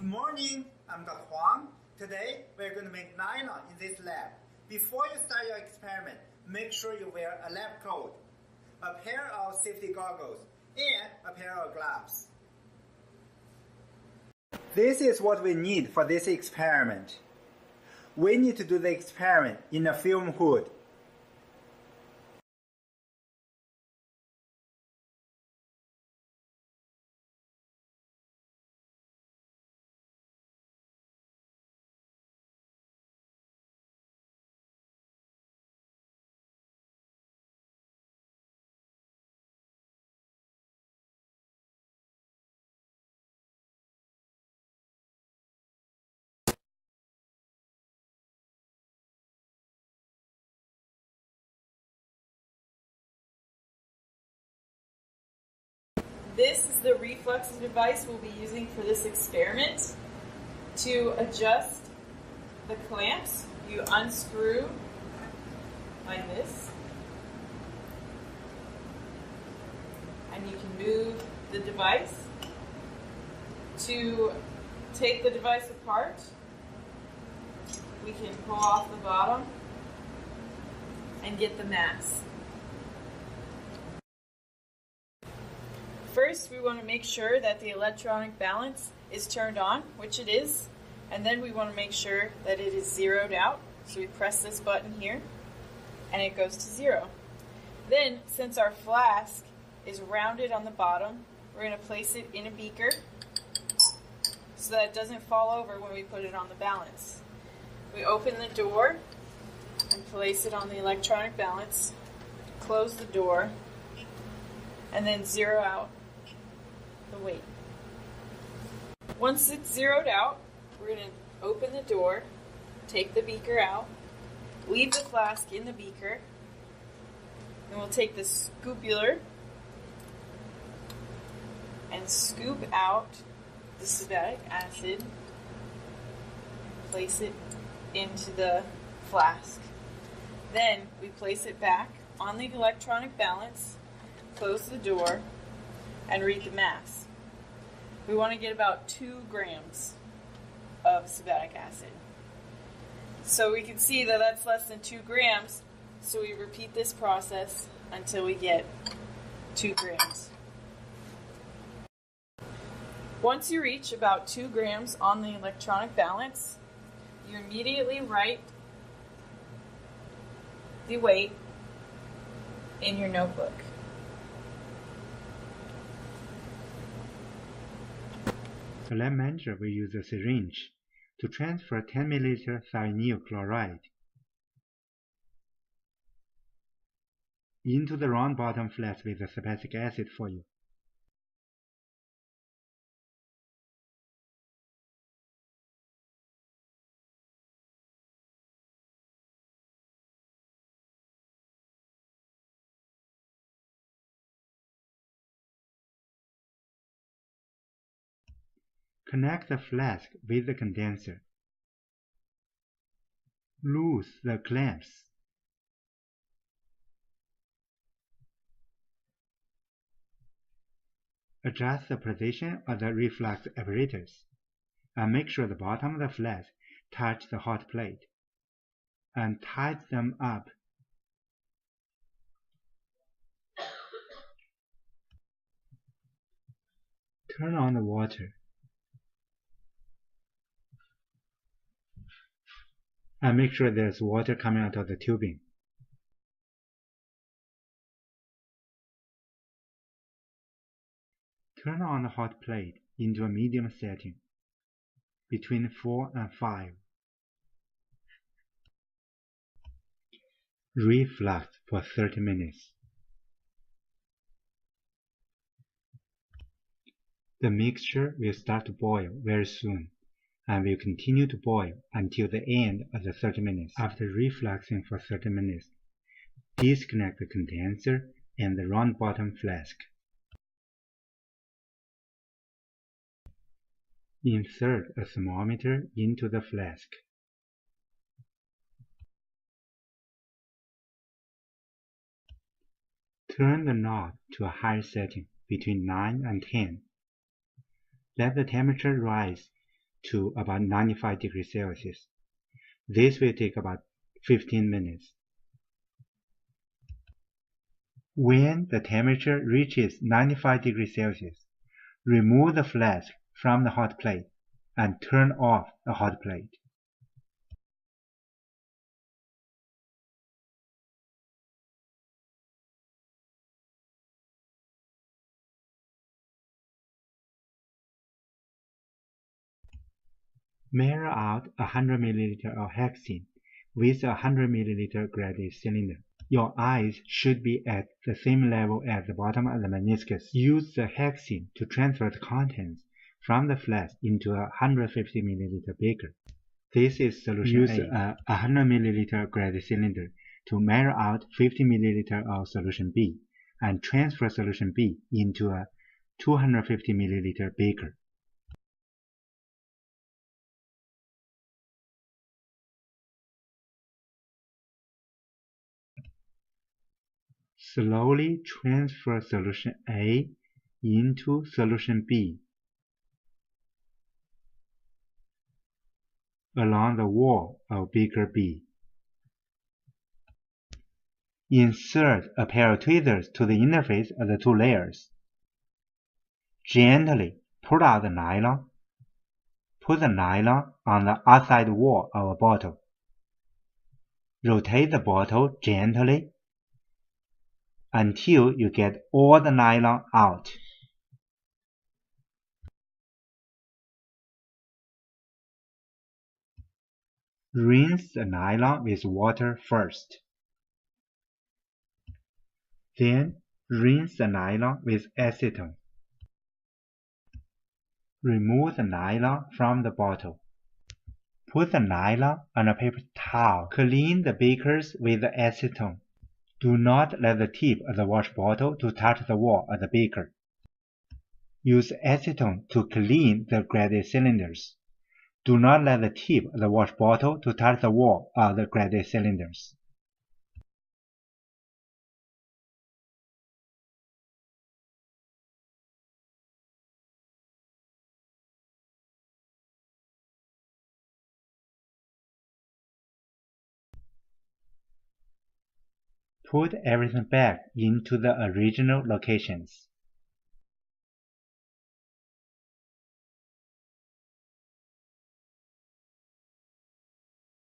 Good morning, I'm Dr. Huang. Today, we're going to make nylon in this lab. Before you start your experiment, make sure you wear a lab coat, a pair of safety goggles, and a pair of gloves. This is what we need for this experiment. We need to do the experiment in a film hood. This is the reflex device we'll be using for this experiment. To adjust the clamps, you unscrew like this, and you can move the device. To take the device apart, we can pull off the bottom and get the mass. First, we want to make sure that the electronic balance is turned on, which it is, and then we want to make sure that it is zeroed out. So we press this button here, and it goes to 0. Then, since our flask is rounded on the bottom, we're going to place it in a beaker so that it doesn't fall over when we put it on the balance. We open the door and place it on the electronic balance, close the door, and then zero out the weight. Once it's zeroed out, we're going to open the door, take the beaker out, leave the flask in the beaker, and we'll take the scoopular and scoop out the subatic acid, place it into the flask. Then we place it back on the electronic balance, close the door, and read the mass. We want to get about 2 grams of subatic acid. So we can see that that's less than 2 grams, so we repeat this process until we get 2 grams. Once you reach about 2 grams on the electronic balance, you immediately write the weight in your notebook. The lab manager will use a syringe to transfer 10 ml thionyl chloride into the round bottom flask with the subatic acid for you. Connect the flask with the condenser. Loose the clamps. Adjust the position of the reflux apparatus and make sure the bottom of the flask touch the hot plate, and tighten them up. Turn on the water and make sure there's water coming out of the tubing. Turn on the hot plate into a medium setting, between 4 and 5. Reflux for 30 minutes. The mixture will start to boil very soon and will continue to boil until the end of the 30 minutes. After refluxing for 30 minutes, disconnect the condenser and the round bottom flask. Insert a thermometer into the flask. Turn the knob to a high setting between 9 and 10. Let the temperature rise to about 95 degrees Celsius. This will take about 15 minutes. When the temperature reaches 95 degrees Celsius, remove the flask from the hot plate and turn off the hot plate. Measure out 100 ml of hexane with a 100 ml graded cylinder. Your eyes should be at the same level as the bottom of the meniscus. Use the hexane to transfer the contents from the flask into a 150 ml beaker. This is solution A. Use a 100 ml graded cylinder to measure out 50 ml of solution B and transfer solution B into a 250 ml beaker. Slowly transfer solution A into solution B along the wall of beaker B. Insert a pair of tweezers to the interface of the two layers. Gently pull out the nylon. Put the nylon on the outside wall of a bottle. Rotate the bottle gently until you get all the nylon out. Rinse the nylon with water first. Then rinse the nylon with acetone. Remove the nylon from the bottle. Put the nylon on a paper towel. Clean the beakers with the acetone. Do not let the tip of the wash bottle to touch the wall of the beaker. Use acetone to clean the graded cylinders. Do not let the tip of the wash bottle to touch the wall of the graded cylinders. Put everything back into the original locations.